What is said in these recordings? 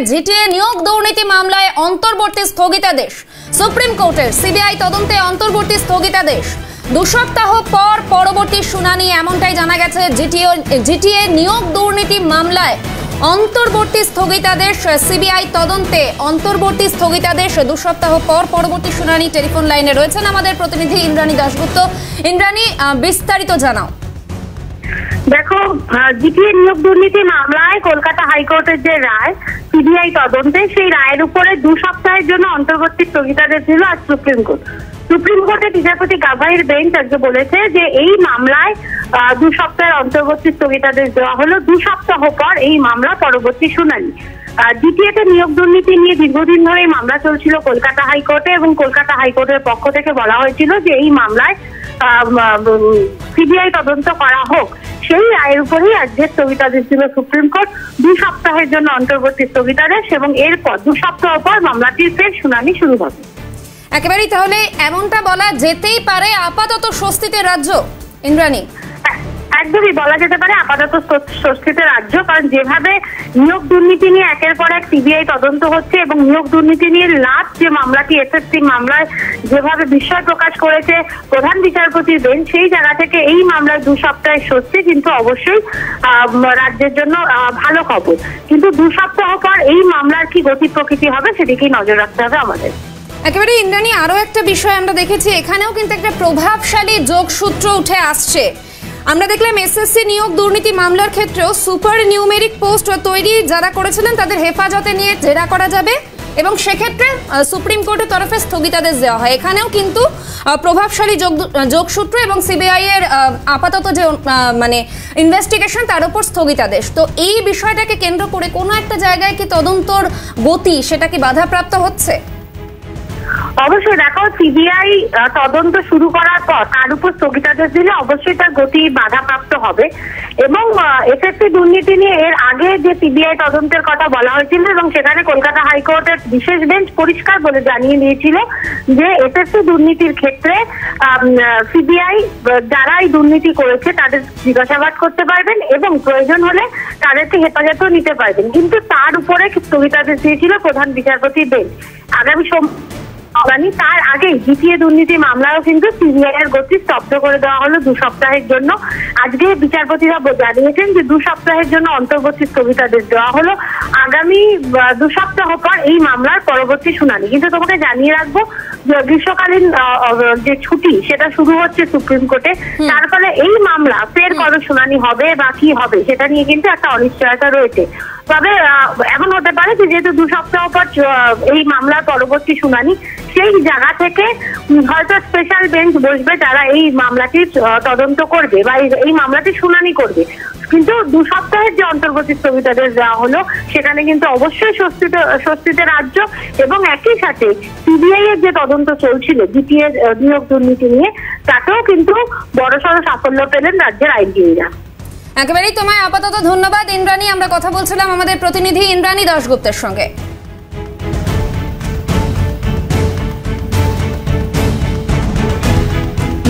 GTA নিয়োগ দুর্নীতি মামলায় অন্তর্বর্তী স্থগিতাদেশ। সুপ্রিম কোর্টের সিবিআই তদন্তে অন্তর্বর্তী স্থগিতাদেশ। 2 সপ্তাহ পর পরবর্তী শুনানি, এমনটাই জানা গেছে। জিটিএ নিয়োগ দুর্নীতি মামলায় অন্তর্বর্তী স্থগিতাদেশ, সিবিআই তদন্তে অন্তর্বর্তী স্থগিতাদেশ। 2 সপ্তাহ পর পরবর্তী শুনানি। টেলিফোন লাইনে রয়েছেন আমাদের প্রতিনিধি ইন্দ্রাণী দাশগুপ্ত। ইন্দ্রাণী, বিস্তারিত জানাও। দেখো, জিটিএ নিয়োগ দুর্নীতি মামলায় কলকাতা হাইকোর্টের যে রায় সিবিআই তদন্তে, সেই রায়ের উপরে 2 সপ্তাহের জন্য অন্তর্বর্তী স্থগিতাদেশ দিল আজ সুপ্রিম কোর্ট। সুপ্রিম কোর্টের বিচারপতি গাভাইয়ের বেঞ্চ আজকে বলেছে যে এই মামলায় 2 সপ্তাহের অন্তর্বর্তী স্থগিতাদেশ দেওয়া হলো। 2 সপ্তাহ পর এই মামলা পরবর্তী শুনানি। জিটিএতে নিয়োগ দুর্নীতি নিয়ে দীর্ঘদিন ধরে এই মামলা চলছিল কলকাতা হাইকোর্টে, এবং কলকাতা হাইকোর্টের পক্ষ থেকে বলা হয়েছিল যে এই মামলায় সিবিআই তদন্ত করা হোক। সেই রায়ের উপরেই আজকে স্থগিতাদেশ দিল সুপ্রিম কোর্ট। 2 সপ্তাহের জন্য অন্তর্বর্তী স্থগিতাদেশ, এবং এরপর 2 সপ্তাহ পর মামলাটির ফের শুনানি শুরু হবে। একেবারেই তাহলে এমনটা বলা যেতেই পারে আপাতত স্বস্তিতে রাজ্য, ইন্দ্রাণী? একদমই বলা যেতে পারে আপাতত স্বস্তিতে রাজ্য, কারণ যেভাবে নিয়োগ দুর্নীতি নিয়ে একের পর এক সিবিআই তদন্ত হচ্ছে, এবং নিয়োগ দুর্নীতি নিয়ে লাস্ট যে মামলাটি এসএসসি মামলায় যেভাবে বিস্ময় প্রকাশ করেছে প্রধান বিচারপতির বেঞ্চ, সেই জায়গা থেকে এই মামলায় 2 সপ্তাহের স্বস্তি কিন্তু অবশ্যই রাজ্যের জন্য ভালো খবর। কিন্তু 2 সপ্তাহ পর এই মামলার কি গতি প্রকৃতি হবে সেদিকেই নজর রাখতে হবে আমাদের। একেবারে ইন্দ্রাণী, আরো একটা বিষয় আমরা দেখেছি, এখানেও কিন্তু একটা প্রভাবশালী যোগসূত্র উঠে আসছে। আমরা দেখলাম এসএসসি নিয়োগ দুর্নীতি মামলার ক্ষেত্রেও সুপার নিউমেরিক পোস্ট তৈরি যারা করেছিলেন তাদের হেফাজতে নিয়ে জেরা করা যাবে, এবং সেক্ষেত্রে সুপ্রিম কোর্টের তরফে স্থগিতাদেশ দেওয়া হয়। এখানেও কিন্তু প্রভাবশালী যোগসূত্র এবং সিবিআই এর আপাতত যে মানে ইনভেস্টিগেশন, তার উপর স্থগিতাদেশ। তো এই বিষয়টাকে কেন্দ্র করে কোনো একটা জায়গায় কি তদন্তর গতি সেটা কি বাধাপ্রাপ্ত হচ্ছে? অবশ্যই দেখো, সিবিআই তদন্ত শুরু করার পর তার উপর স্থগিতাদেশ দিলে অবশ্যই তার গতি বাধাপ্রাপ্ত হবে। এবং এসএসসি দুর্নীতি নিয়ে এর আগে যে সিবিআই তদন্তের কথা বলা হয়েছিল, এবং সেখানে কলকাতা হাইকোর্টের বিশেষ বেঞ্চ পরিষ্কার বলে জানিয়ে দিয়েছিল যে এসএসসি দুর্নীতির ক্ষেত্রে সিবিআই যারা এই দুর্নীতি করেছে তাদের জিজ্ঞাসাবাদ করতে পারবেন, এবং প্রয়োজন হলে তাদেরকে হেফাজতেও নিতে পারবেন। কিন্তু তার উপরে স্থগিতাদেশ দিয়েছিল প্রধান বিচারপতি বেঞ্চ। আগামী তার আগে জিটিএ দুর্নীতি মামলাও কিন্তু সিবিআই এর গতি স্তব্ধ করে দেওয়া হলো 2 সপ্তাহের জন্য। আজকে বিচারপতিরা জানিয়েছেন যে 2 সপ্তাহের জন্য অন্তর্বর্তী স্থগিতাদেশ দেওয়া হলো। আগামী 2 সপ্তাহ পর এই মামলার পরবর্তী শুনানি। কিন্তু তোমাকে জানিয়ে রাখবো, গ্রীষ্মকালীন যে ছুটি সেটা শুরু হচ্ছে সুপ্রিম কোর্টে, তার ফলে এই মামলা ফের কবে শুনানি হবে বা কি হবে সেটা নিয়ে কিন্তু একটা অনিশ্চয়তা রয়েছে। তবে এমন হতে পারে যে যেহেতু 2 সপ্তাহ পর এই মামলার পরবর্তী শুনানি, সেই জায়গা থেকে হয়তো স্পেশাল বেঞ্চ বসবে যারা এই মামলাটির তদন্ত করবে বা এই মামলাটির শুনানি করবে। কিন্তু 2 সপ্তাহের যে অন্তর্বর্তী স্থগিতাদেশ দেওয়া হলো, সেখানে কিন্তু অবশ্যই স্বস্তিতে রাজ্য, এবং একই সাথে সিবিআই এর যে তদন্ত চলছিল জিটিএ নিয়োগ দুর্নীতি নিয়ে, তাতেও কিন্তু বড়সড় সাফল্য পেলেন রাজ্যের আইনজীবীরা। একেবারেই তোমায় আপাতত ধন্যবাদ ইন্দ্রাণী। আমরা কথা বলছিলাম আমাদের প্রতিনিধি ইন্দ্রাণী দাশগুপ্তের সঙ্গে।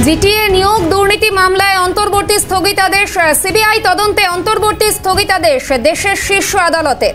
জিটিএ নিয়োগ দুর্নীতি মামলায় অন্তর্বর্তী স্থগিতাদেশ, সিবিআই তদন্তে অন্তর্বর্তী স্থগিতাদেশ দেশের শীর্ষ আদালতে।